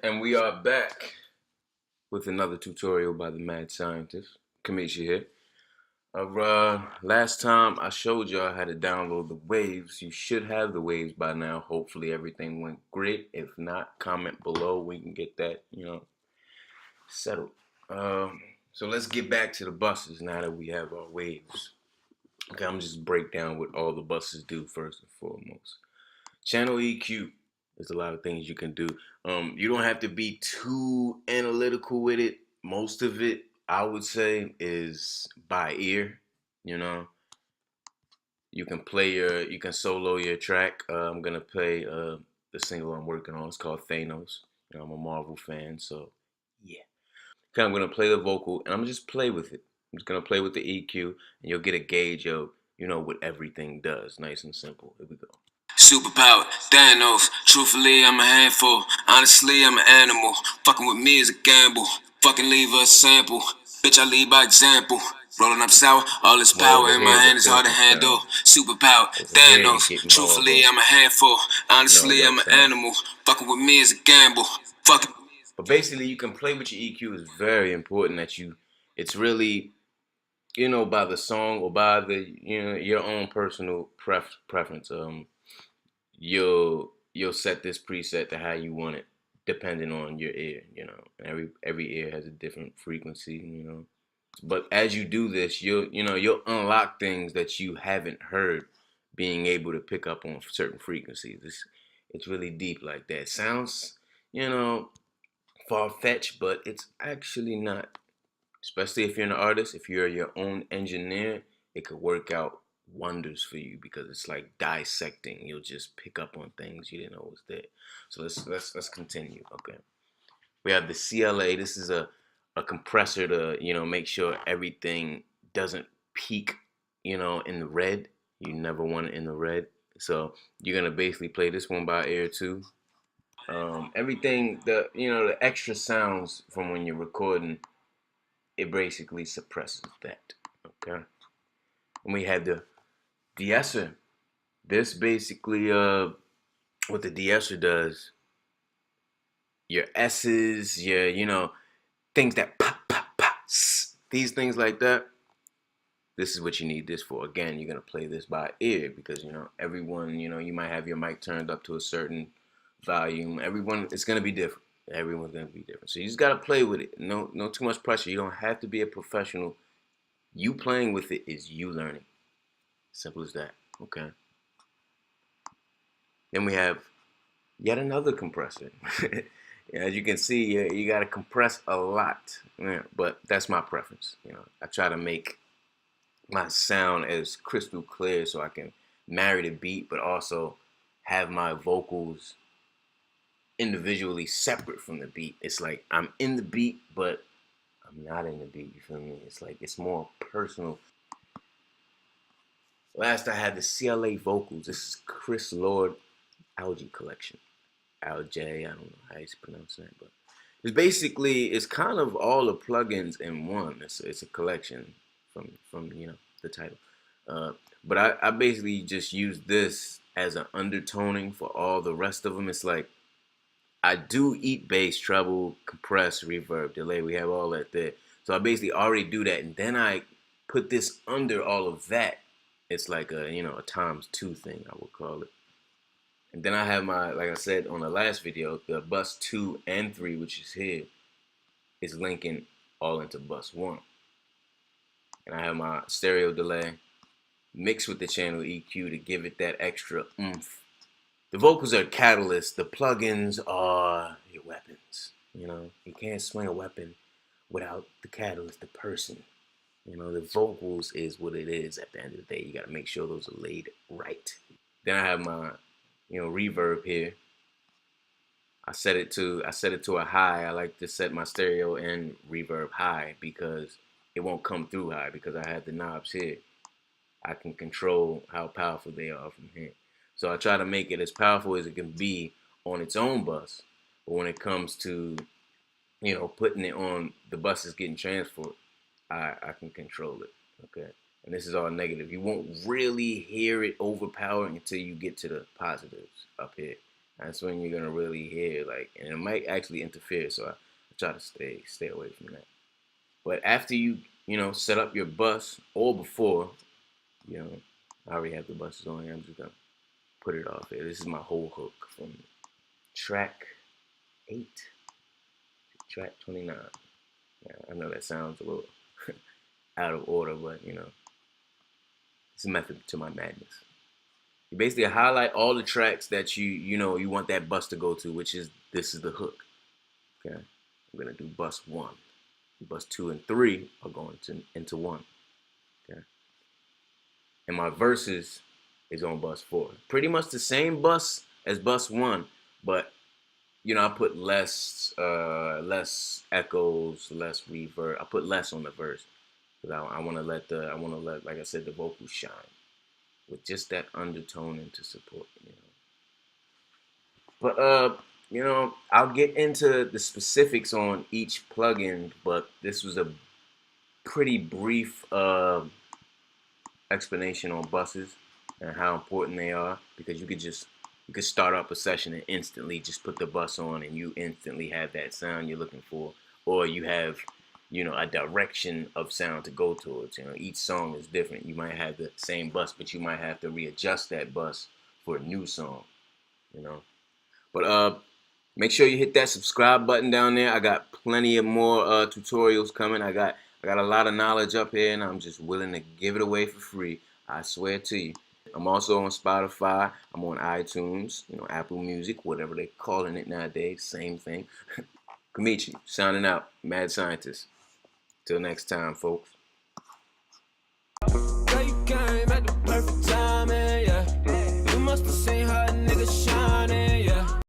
And we are back with another tutorial by the mad scientist, Kameechi here. Last time I showed y'all how to download the waves. You should have the waves by now. Hopefully everything went great. If not, comment below. We can get that, settled. So let's get back to the buses now that we have our waves. Okay, I'm just break down what all the buses do first and foremost. Channel EQ. There's a lot of things you can do. You don't have to be too analytical with it. Most of it, I would say, is by ear. You know, you can solo your track. I'm gonna play the single I'm working on. It's called Thanos. I'm a Marvel fan, so yeah. Okay, I'm gonna play the vocal, and I'm gonna just play with it. I'm just gonna play with the EQ, and you'll get a gauge of what everything does. Nice and simple. Here we go. Superpower, Thanos. Truthfully, I'm a handful. Honestly, I'm an animal. Fucking with me is a gamble. Fucking leave a sample. Bitch, I lead by example. Rolling up sour, all this power in my hand is hard to handle. Superpower, Thanos. Truthfully, I'm a handful. Honestly, I'm an animal. Fucking with me is a gamble. Fucking. But basically, you can play with your EQ. Is very important that it's really, by the song or by your own personal preference. You'll set this preset to how you want it, depending on your ear. Every ear has a different frequency. But as you do this, you'll unlock things that you haven't heard, being able to pick up on certain frequencies. It's really deep like that. It sounds, far-fetched, but it's actually not. Especially if you're an artist, if you're your own engineer, it could work out wonders for you because it's like dissecting. You'll just pick up on things you didn't know was there. So let's continue. Okay. We have the CLA. This is a compressor to, make sure everything doesn't peak, in the red. You never want it in the red. So you're gonna basically play this one by ear too. Everything the extra sounds from when you're recording, it basically suppresses that. Okay. And we have the de-esser. This basically what the de-esser does, your S's, your things that pop pop pop, these things like that. This is what you need this for. Again, you're gonna play this by ear because everyone, you might have your mic turned up to a certain volume. Everyone, it's gonna be different. Everyone's gonna be different. So you just gotta play with it. No too much pressure. You don't have to be a professional. You playing with it is you learning. Simple as that. Okay. Then we have yet another compressor. As you can see, you got to compress a lot. Yeah, but that's my preference. I try to make my sound as crystal clear so I can marry the beat, but also have my vocals individually separate from the beat. It's like I'm in the beat, but I'm not in the beat. You feel me? It's like it's more personal. Last, I had the CLA vocals. This is Chris Lord Algae Collection. LJ, I don't know how you pronounce that, but it's kind of all the plugins in one. It's a collection from the title. But I basically just use this as an undertoning for all the rest of them. It's like I do eat bass, treble, compress, reverb, delay. We have all that there. So I basically already do that, and then I put this under all of that. It's like a times two thing, I would call it. And then I have my, like I said on the last video, the bus 2 and 3, which is here, is linking all into bus 1. And I have my stereo delay mixed with the channel EQ to give it that extra oomph. The vocals are catalysts. The plugins are your weapons. You can't swing a weapon without the catalyst, the person. The vocals is what it is at the end of the day. You got to make sure those are laid right. Then I have my reverb here. I set it to a high. I like to set my stereo and reverb high because it won't come through high because I have the knobs here. I can control how powerful they are from here. So I try to make it as powerful as it can be on its own bus. But when it comes to putting it on the buses getting transferred, I can control it. Okay. And this is all negative. You won't really hear it overpowering until you get to the positives up here. That's when you're gonna really hear like, and it might actually interfere. So I try to stay away from that. But after you set up your bus or before, you know, I already have the buses on here. I'm just gonna put it off here. This is my whole hook from track 8 to track 29. Yeah, I know that sounds a little out of order, but it's a method to my madness. You basically highlight all the tracks that you want that bus to go to, which is this is the hook. Okay, I'm gonna do bus 1. Bus 2 and 3 are going into 1. Okay, and my verses is on bus 4. Pretty much the same bus as bus 1, but I put less echoes, less reverb. I put less on the verse because I want to let like I said the vocals shine with just that undertoning to support. But I'll get into the specifics on each plugin, but this was a pretty brief explanation on buses and how important they are, because you could start up a session and instantly just put the bus on and you instantly have that sound you're looking for, or you have a direction of sound to go towards. Each song is different. You might have the same bus, but you might have to readjust that bus for a new song. But make sure you hit that subscribe button down there. I got plenty of more tutorials coming. I got a lot of knowledge up here, and I'm just willing to give it away for free. I swear to you. I'm also on Spotify. I'm on iTunes, Apple Music, whatever they're calling it nowadays. Same thing. Kameechi, signing out. Mad Scientist. Till next time, folks.